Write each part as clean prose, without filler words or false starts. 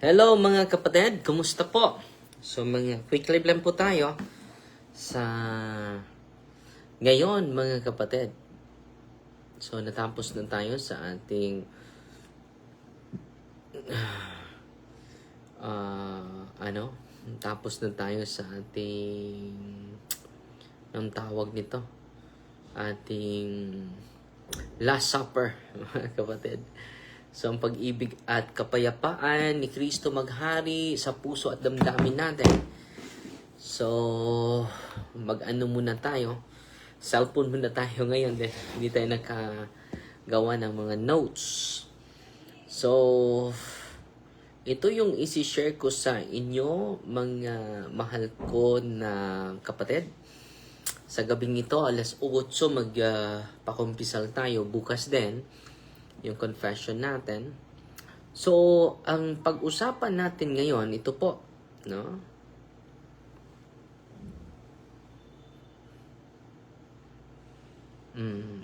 Hello mga kapatid, kumusta po? So mga quick live lang po tayo sa ngayon mga kapatid. So natapos na tayo sa ating tapos na tayo sa ating ang tawag nito, ating Last Supper mga kapatid. So, ang pag-ibig at kapayapaan ni Kristo maghari sa puso at damdamin natin. So, mag-ano muna tayo. Cellphone muna tayo ngayon. Hindi tayo nakagawa ng mga notes. So, ito yung isi-share ko sa inyo, mga mahal ko na kapatid. Sa gabing ito, alas 8, magpakumpisal tayo. Bukas din yung confession natin. So, ang pag-usapan natin ngayon, ito po, no?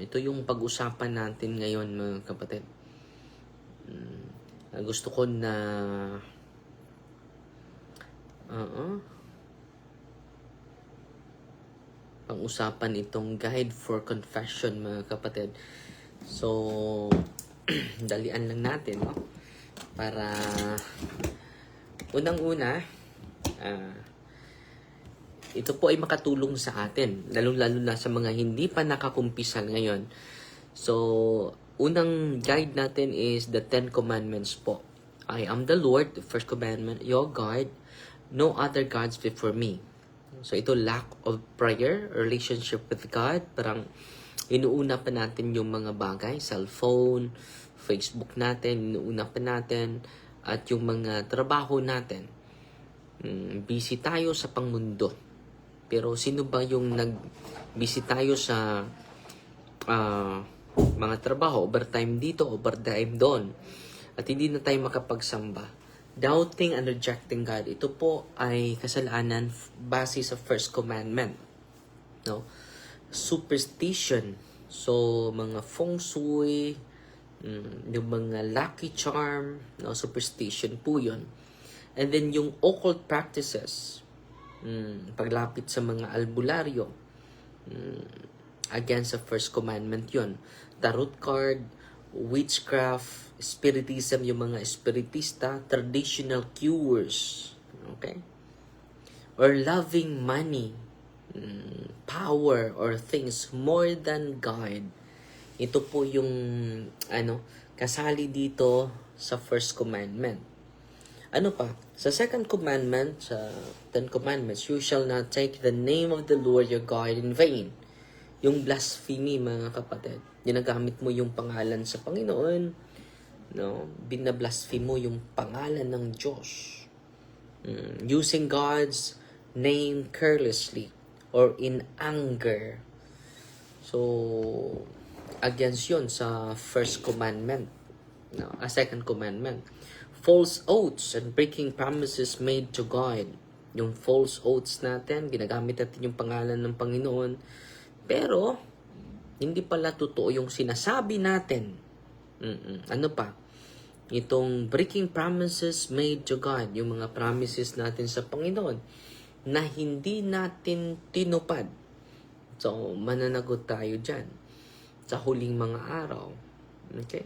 Ito yung pag-usapan natin ngayon, mga kapatid. Gusto ko na pag-usapan itong guide for confession, mga kapatid. So, dalian lang natin, no? Para unang-una, ito po ay makatulong sa atin, lalong-lalo na sa mga hindi pa nakakumpisal ngayon. So, unang guide natin is the 10 Commandments po. I am the Lord, the first commandment, your God, no other gods before me. So, ito lack of prayer, relationship with God, parang inuuna pa natin yung mga bagay, cellphone, Facebook natin, inuuna pa natin, at yung mga trabaho natin. Busy tayo sa pangmundo. Pero sino ba yung busy tayo sa mga trabaho, overtime dito, overtime doon, at hindi na tayo makapagsamba? Doubting and rejecting God. Ito po ay kasalanan base sa first commandment. No? Superstition. So, mga feng shui, yung mga lucky charm, no, superstition po yun. And then yung occult practices, paglapit sa mga albularyo, against the first commandment yun. Tarot card, witchcraft, spiritism, yung mga spiritista, traditional cures, okay? Or loving money, power or things more than God. Ito po yung kasali dito sa first commandment. Ano pa? Sa second commandment, sa 10 commandments, you shall not take the name of the Lord your God in vain. Yung blasphemy, mga kapatid. Ginagamit mo yung pangalan sa Panginoon, no? Binablaspheme mo yung pangalan ng Diyos. Using God's name carelessly or in anger. So, against yun sa first commandment. No, a second commandment. False oaths and breaking promises made to God. Yung false oaths natin, ginagamit natin yung pangalan ng Panginoon. Pero, hindi pala totoo yung sinasabi natin. Ano pa? Itong breaking promises made to God. Yung mga promises natin sa Panginoon na hindi natin tinupad. So, mananagot tayo dyan sa huling mga araw. Okay?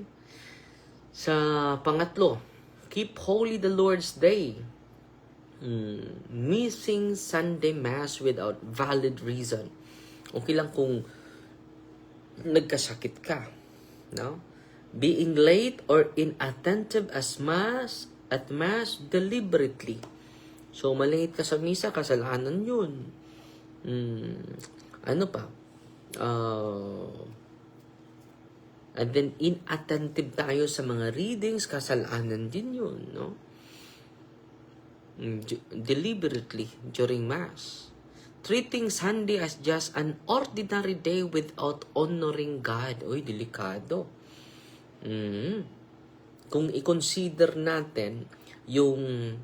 Sa pangatlo, keep holy the Lord's day. Missing Sunday Mass without valid reason. Okay lang kung nagkasakit ka. No? Being late or inattentive at Mass deliberately. So, malate ka sa misa, kasalanan yun. Ano pa? And then, inattentive tayo sa mga readings, kasalanan din yun, no? Deliberately during Mass. Treating Sunday as just an ordinary day without honoring God. Uy, delikado. Kung i-consider natin yung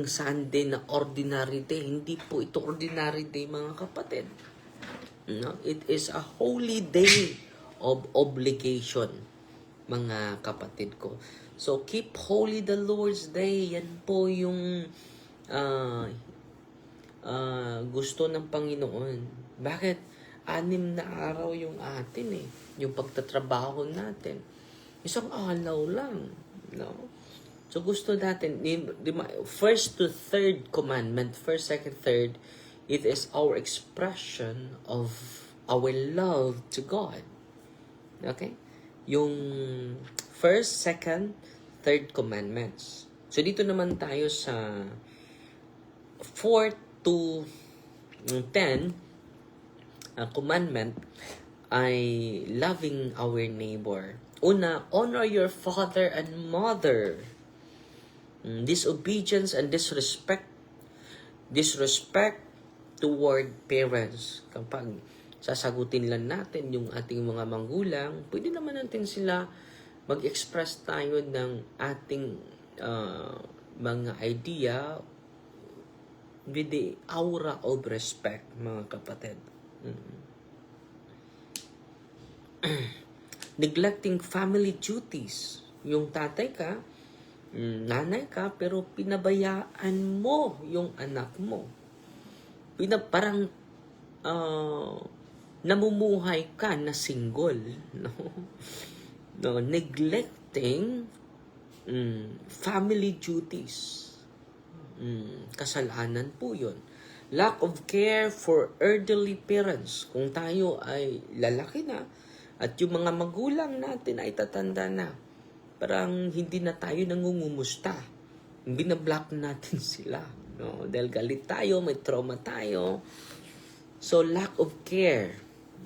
Sunday na ordinary day, hindi po ito ordinary day, mga kapatid. No? It is a holy day of obligation. mga kapatid ko. So, keep holy the Lord's Day. Yan po yung gusto ng Panginoon. Bakit? 6 na araw yung atin eh. Yung pagtatrabaho natin. Isang araw lang. No? So, gusto natin, first to third commandment, first, second, third, it is our expression of our love to God. Okay? Yung first, second, third commandments. So, dito naman tayo sa 4 to 10 commandment ay loving our neighbor. Una, honor your father and mother. Disobedience and disrespect toward parents. Kapag sasagutin lang natin yung ating mga magulang, pwede naman natin sila mag-express tayo ng ating mga idea with the aura of respect, mga kapatid. Neglecting family duties. Yung tatay ka, nanay ka, pero pinabayaan mo yung anak mo. Parang namumuhay ka na single, no? No, neglecting family duties. Kasalanan po 'yon. Lack of care for elderly parents. Kung tayo ay lalaki na at yung mga magulang natin ay tatanda na, parang hindi na tayo nangungumusta. Binablock natin sila, no? Dahil galit tayo, may trauma tayo. So, lack of care.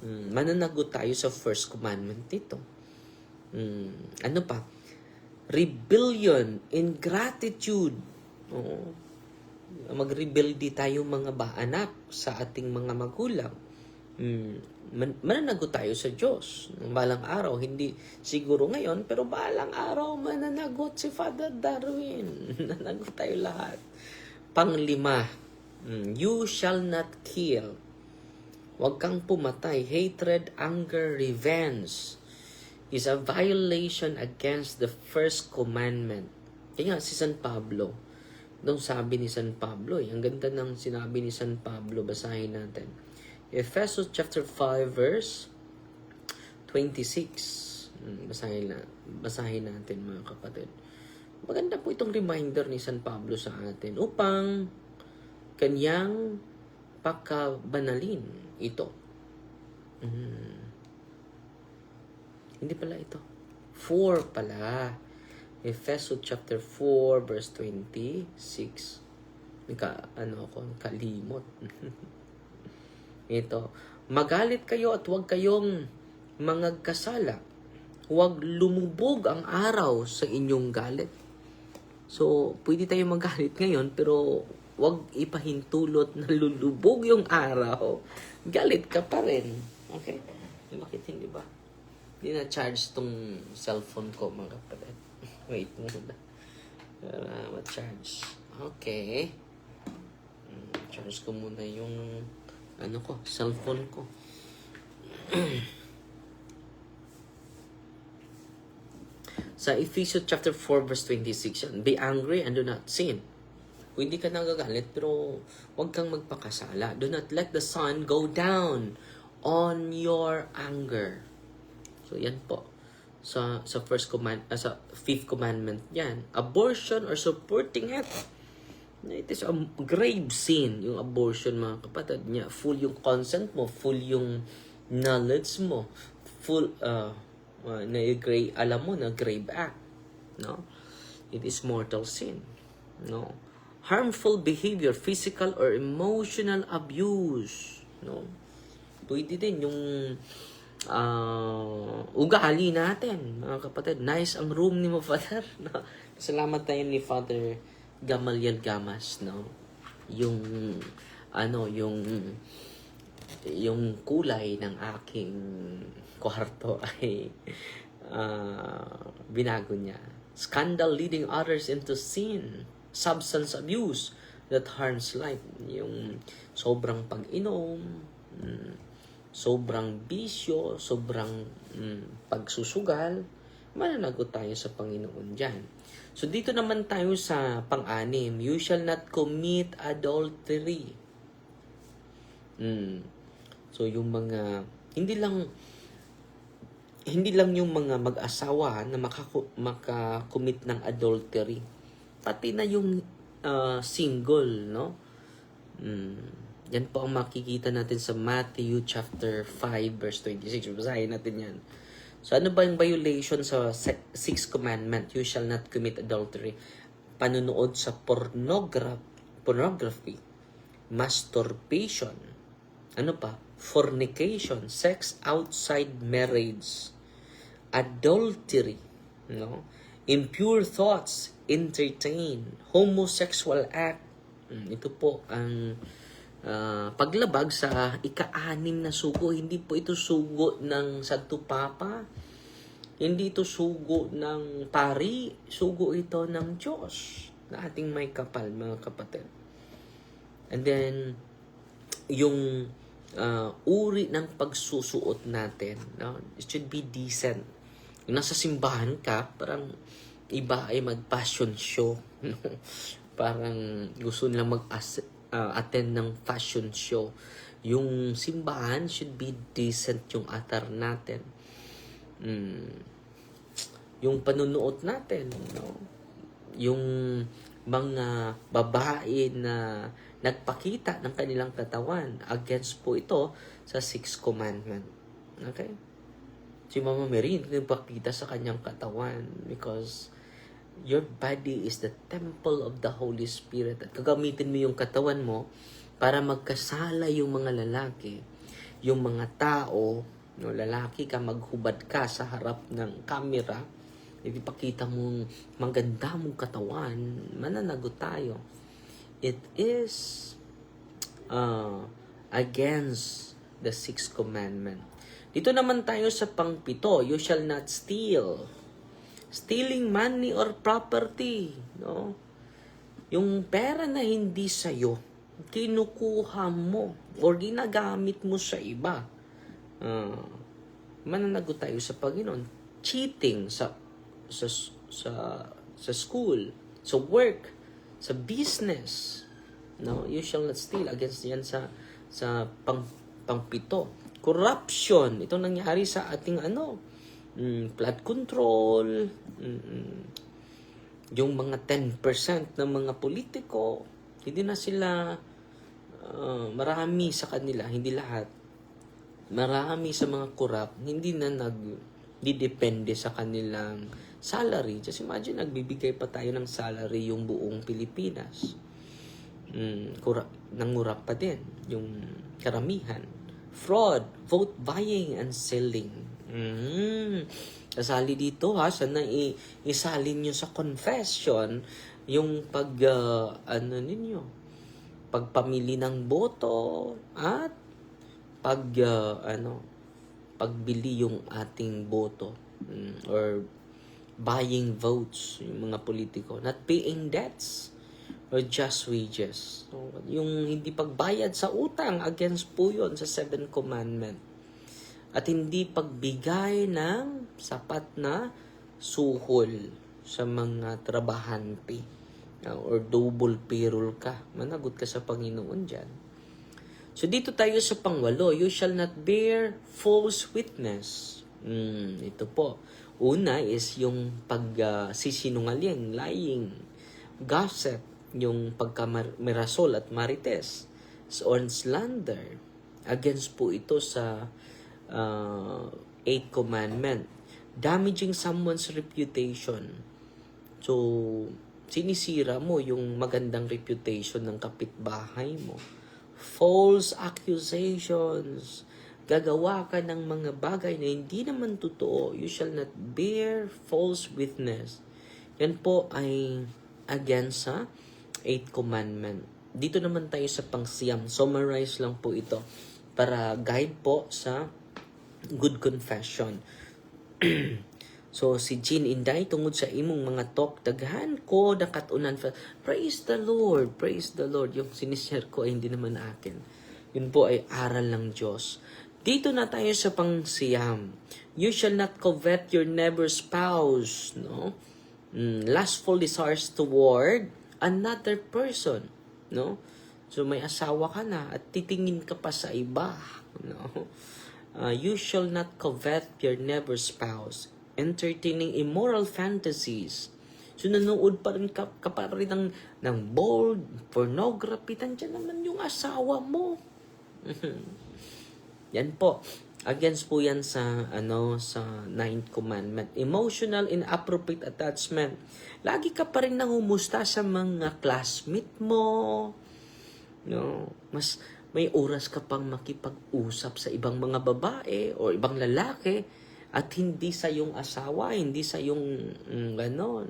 Mananagot tayo sa first commandment dito. Ano pa? Rebellion, ingratitude. Mag-rebelde tayo mga anak sa ating mga magulang. Mananagot tayo sa Diyos. Balang araw, hindi siguro ngayon, pero balang araw mananagot si Father Darwin. Mananagot tayo lahat. 5, you shall not kill. Huwag kang pumatay. Hatred, anger, revenge is a violation against the first commandment. Kaya si San Pablo, nung sabi ni San Pablo, ang ganda ng sinabi ni San Pablo, basahin natin. Ephesians chapter 5 verse 26. Basahin natin mga kapatid. Maganda po itong reminder ni San Pablo sa atin upang kanyang pakabanalin ito. Hindi pala ito. 4 pala. Ephesians chapter 4 verse 26. Kalimot. Ito. Magalit kayo at huwag kayong mangagkasala. Huwag lumubog ang araw sa inyong galit. So, pwede tayo magalit ngayon, pero huwag ipahintulot na lulubog yung araw. Galit ka pa rin. Okay? Bakit hindi ba? Hindi na-charge tong cellphone ko, mga kapatid. Wait muna. Para ma-charge. Okay. Charge ko muna yung cellphone ko. Sa Ephesians chapter 4 verse 26 yan, be angry and do not sin. Kung hindi ka nagagalit, pero huwag kang magpakasala. Do not let the sun go down on your anger. So yan po. Sa first command, sa fifth commandment yan. Abortion or supporting it. It is a grave sin, yung abortion, mga kapatid niya. Full yung consent mo, full yung knowledge mo, full, alam mo na grave act. No? It is mortal sin. No? Harmful behavior, physical or emotional abuse. No? Pwede din yung ugali natin, mga kapatid. Nice ang room ni mo, Father. No? Salamat tayo ni Father Gamaliel Gamas, no? Yung kulay ng aking kwarto ay binago niya. Scandal leading others into sin. Substance abuse that harms life. Yung sobrang pag-inom, sobrang bisyo, sobrang pagsusugal, mananagot tayo sa Panginoon dyan. So, dito naman tayo sa pang-anim. You shall not commit adultery. So, yung mga, hindi lang yung mga mag-asawa na makakommit ng adultery. Pati na yung single, no? Yan po ang makikita natin sa Matthew chapter 5 verse 26. Basahin natin yan. So, ano ba yung violation sa 6th commandment? You shall not commit adultery. Panunood sa pornography, masturbation, ano pa? Fornication, sex outside marriage, adultery, no? Impure thoughts, entertain, homosexual act. Ito po ang paglabag sa ika-6 na sugo. Hindi po ito sugo ng Santo Papa. Hindi ito sugo ng pari. Sugo ito ng Diyos na ating may kapal, mga kapatid. And then, yung uri ng pagsusuot natin, no? It should be decent. Yung nasa simbahan ka, parang iba ay mag-fashion show. No? Parang gusto nilang attend ng fashion show. Yung simbahan should be decent yung attire natin. Yung panunuot natin, no? Yung mga babae na nagpakita ng kanilang katawan, against po ito sa 6th commandment. Okay? Si Mama Mary nagpakita sa kanyang katawan because your body is the temple of the Holy Spirit. At gagamitin mo yung katawan mo para magkasala yung mga lalaki. Yung mga tao, no, lalaki ka, maghubad ka sa harap ng camera, ipakita mong maganda mong katawan, mananagot tayo. It is against the 6th commandment. Dito naman tayo sa pang-7, you shall not steal. Stealing money or property, no? Yung pera na hindi sa'yo, kinukuha mo or ginagamit mo sa iba. Mananagot tayo sa Panginoon. Cheating sa school, sa work, sa business. No, you shall not steal. Against yan sa pang-7. Corruption, ito nangyari sa ating flood control, yung mga 10% ng mga politiko, hindi na sila, marami sa kanila, hindi lahat, marami sa mga corrupt, hindi na nagdidepende sa kanilang salary. Just imagine, nagbibigay pa tayo ng salary yung buong Pilipinas. Nangurap pa din yung karamihan. Fraud, vote buying and selling. Kasali dito ha, sana isalin nyo sa confession yung pagpamili ng boto at pagbili yung ating boto or buying votes, yung mga politiko, not paying debts or just wages. So, yung hindi pagbayad sa utang, against po yun sa 7th commandment. At hindi pagbigay ng sapat na suhol sa mga trabahante or double payroll ka. Managot ka sa Panginoon dyan. So dito tayo sa pang-8, you shall not bear false witness. Ito po. Una is yung pagsisinungaling, lying, gossip, yung pagkamirasol at marites, or slander. Against po ito sa 8th commandment. Damaging someone's reputation. So, sinisira mo yung magandang reputation ng kapitbahay mo. False accusations. Gagawa ka ng mga bagay na hindi naman totoo. You shall not bear false witness. Yan po ay against sa 8th commandment. Dito naman tayo sa pang-9. Summarize lang po ito para guide po sa good confession. So, si Jean Inday, tungod sa imong mga talk, daghan ko nakatunan. Praise the Lord, praise the Lord. Yung sinishare ko ay hindi naman akin. Yun po ay aral ng Diyos. Dito na tayo sa pangsiyam. You shall not covet your neighbor's spouse, no? Lustful desires toward another person, no? So may asawa ka na at titingin ka pa sa iba, no? You shall not covet your neighbor's spouse, entertaining immoral fantasies. So nanood pa rin ka pa rin ng bold, pornography, nandiyan naman yung asawa mo. Yan po. Against po yan sa sa 9th commandment. Emotional inappropriate attachment. Lagi ka pa rin nangumusta sa mga classmate mo. No, mas may oras ka pang makipag-usap sa ibang mga babae o ibang lalaki at hindi sa yung asawa, hindi sa yung ganon.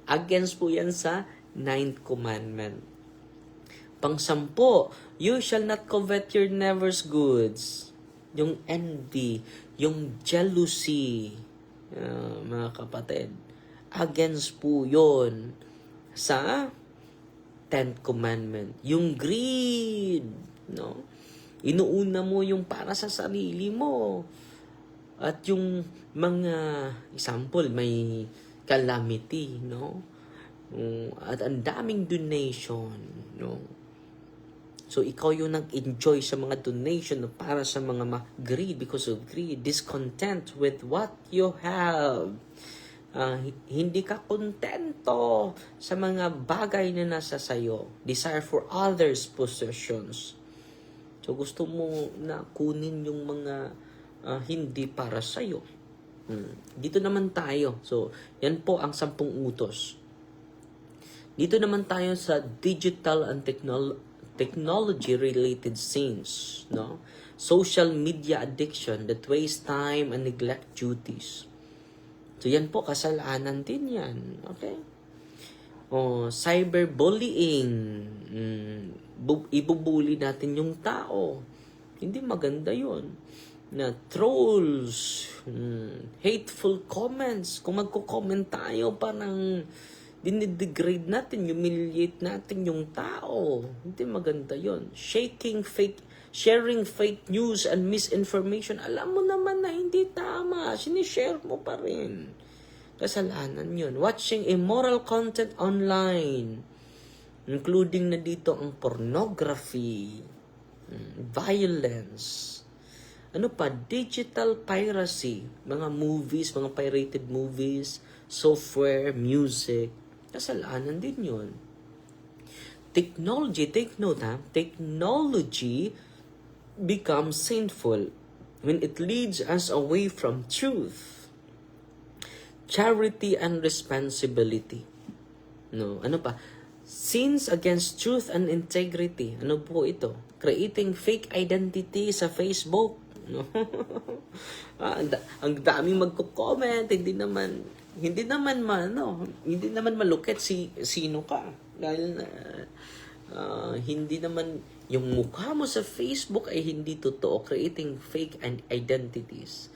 Against po yan sa 9th commandment. Pang-sampo, you shall not covet your neighbor's goods. Yung envy, yung jealousy, mga kapatid. Against po yun sa 10th commandment. Yung greed, no? Inuuna mo yung para sa sarili mo. At yung mga, example, may calamity, no? At ang daming donation, no? So, ikaw yung nag-enjoy sa mga donation para sa mga greed, because of greed, discontent with what you have. Hindi ka kontento sa mga bagay na nasa sayo. Desire for others' possessions. So, gusto mo na kunin yung mga hindi para sa'yo. Dito naman tayo. So, yan po ang 10 utos. Dito naman tayo sa digital and technology-related sins, no? Social media addiction that wastes time and neglect duties. So, yan po, kasalanan din yan. Okay? Cyberbullying. Ibubuli natin yung tao. Hindi maganda yun. Na trolls, hateful comments. Kung magko-comment tayo, parang dinidegrade natin, humiliate natin yung tao. Hindi maganda yon. Sharing fake news and misinformation. Alam mo naman na hindi tama. Sinishare mo pa rin. Kasalanan yun. Watching immoral content online. Including na dito ang pornography, violence, digital piracy, mga movies, mga pirated movies, software, music. Kasalanan din yun. Technology, take note technology becomes sinful when it leads us away from truth, charity, and responsibility. No, sins against truth and integrity. Ano po ito? Creating fake identity sa Facebook. No? Ang daming magko-comment, hindi naman malukit sino ka. Dahil hindi naman yung mukha mo sa Facebook ay hindi totoo. Creating fake identities.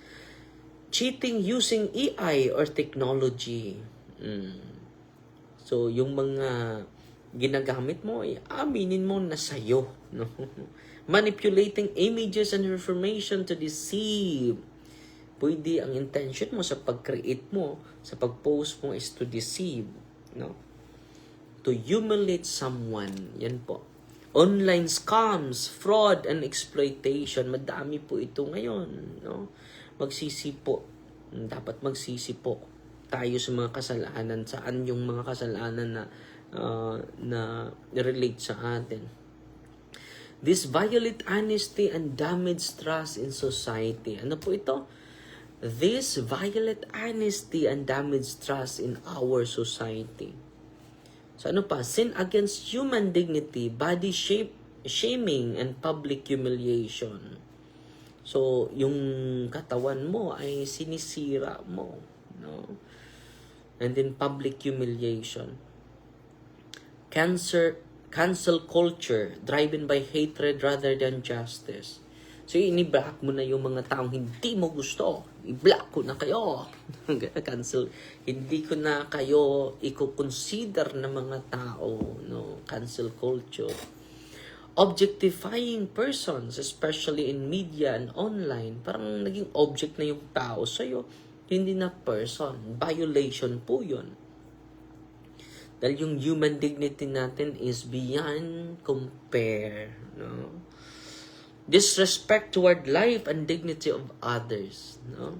Cheating using AI or technology. So, yung mga ginagamit mo, aminin mo na sa'yo. No? Manipulating images and information to deceive. Pwede ang intention mo sa pag-create mo, sa pag-post mo is to deceive. No? To humiliate someone. Yan po. Online scams, fraud, and exploitation. Madami po ito ngayon. No? Magsisipo. Dapat magsisipo tayo sa mga kasalanan. Saan yung mga kasalanan na relate sa atin. This violate honesty and damage trust in society. Ano po ito? This violate honesty and damage trust in our society. So sin against human dignity, body shaming, and public humiliation. So, yung katawan mo ay sinisira mo. No? And then public humiliation. Cancel culture, driven by hatred rather than justice. So, ini-block mo na yung mga taong hindi mo gusto. I-block ko na kayo. Cancel. Hindi ko na kayo i-consider na mga tao. No? Cancel culture. objectifying persons, especially in media and online. Parang naging object na yung tao sa'yo, hindi na person. Violation po yun. Dahil yung human dignity natin is beyond compare. No? Disrespect toward life and dignity of others. No?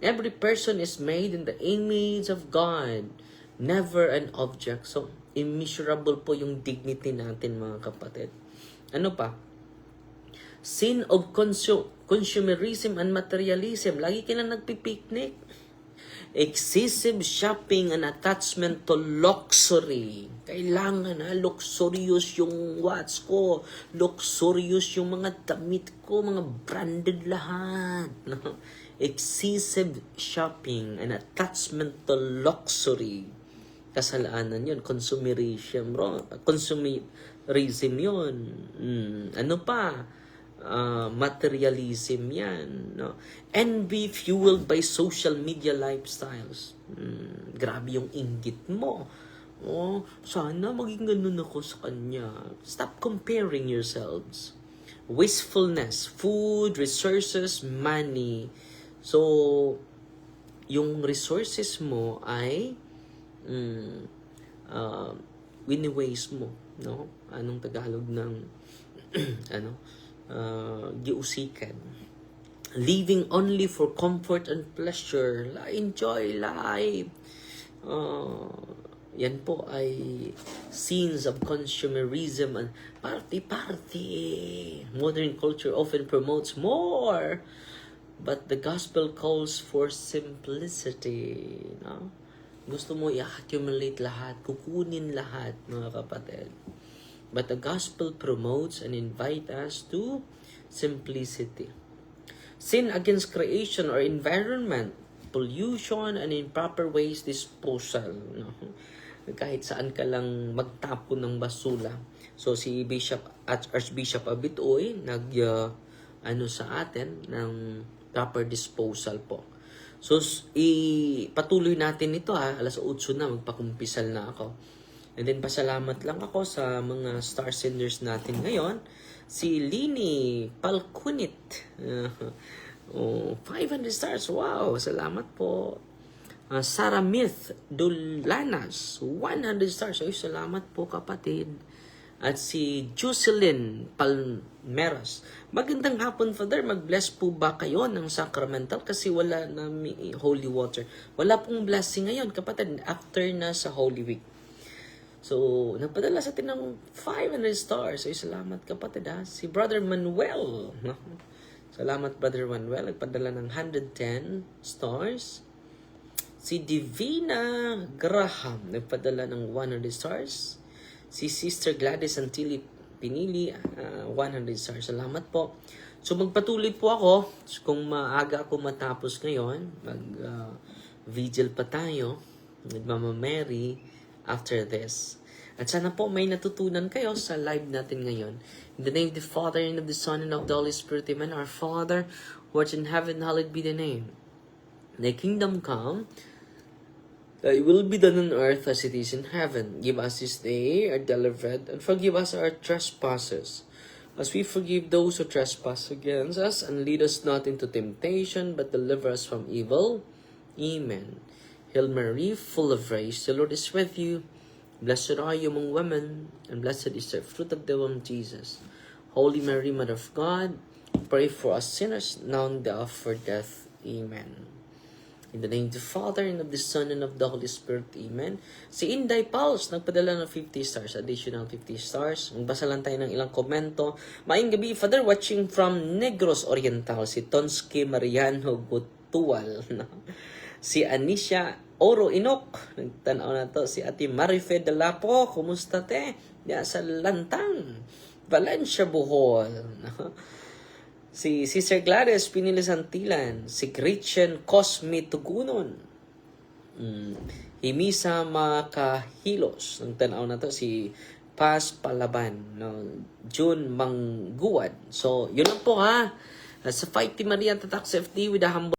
Every person is made in the image of God, never an object. So, immeasurable po yung dignity natin, mga kapatid. Ano pa? Sin of consumerism and materialism. Lagi ka na nagpipiknik. Excessive shopping and attachment to luxury. Kailangan luxurious yung watch ko. Luxurious yung mga damit ko. Mga branded lahat. Excessive shopping and attachment to luxury. Kasalanan yun. Consumerism, bro. Consumerism yun. Ano pa? Materialism yan. No? Envy fueled by social media lifestyles. Grabe yung inggit mo. Oh, sana maging ganun ako sa kanya. Stop comparing yourselves. Wastefulness, food, resources, money. So, yung resources mo ay wini-waste mo, no? Anong Tagalog ng giusikan. Living only for comfort and pleasure. Enjoy life. Yan po ay scenes of consumerism and party. Modern culture often promotes more, but the gospel calls for simplicity. No? Gusto mo i-accumulate lahat, kukunin lahat, mga kapatid. But the gospel promotes and invites us to simplicity. Sin against creation or environment, pollution, and improper waste disposal. No? Kahit saan ka lang magtapon ng basura. So si Archbishop Abitoy sa atin ng proper disposal po. So ipatuloy natin ito alas 8 na, magpakumpisal na ako. And then pasalamat lang ako sa mga star senders natin ngayon. Si Lini Palcunit. 500 stars. Wow, salamat po. Sarah Myth Dulanas, 100 stars. Ay, salamat po kapatid. At si Jocelyn Palmeras. Magandang hapon, Father. Mag-bless po ba kayo ng sacramental? Kasi wala na holy water. Wala pong blessing ngayon, kapatid. After na sa Holy Week. So, nagpadala sa atin ng 500 stars. Ay, salamat kapatid Si Brother Manuel. Salamat Brother Manuel. Nagpadala ng 110 stars. Si Divina Graham. Nagpadala ng 100 stars. Si Sister Gladys Antilli Pinili, 100 stars. Salamat po. So magpatuloy po ako. Kung maaga ako matapos ngayon, mag-vigil pa tayo with Mama Mary after this. At sana po may natutunan kayo sa live natin ngayon. In the name of the Father, and of the Son, and of the Holy Spirit, Amen. Our Father, who art in heaven, hallowed be thy name. Thy kingdom come, Thy will be done on earth as it is in heaven. Give us this day our daily bread, and forgive us our trespasses, as we forgive those who trespass against us. And lead us not into temptation, but deliver us from evil. Amen. Hail Mary, full of grace, the Lord is with you. Blessed are you among women, and blessed is the fruit of the womb, Jesus. Holy Mary, Mother of God, pray for us sinners, now and the hour of our death. Amen. In the name of the Father, and of the Son, and of the Holy Spirit. Amen. Si Inday Pauls, nagpadala ng 50 stars, additional 50 stars. Magbasa lang tayo ng ilang komento. Maayong gabi, Father, watching from Negros Oriental, si Tonsky Mariano Gutual. Si Anisha Oro Inok, nagtanaw na to. Si Ate Marife Dalapo, kumusta te? Ya, sa Lantang, Valencia, Bohol. Si Sister Gladys Pinili Santilan, si Gretchen Cosme Tugunon, Himisa Makahilos, ang tanaw na to, si Paz Palaban, June Mangguad. So, yun lang po Sa Fight Team Maria Tatak FD with a humble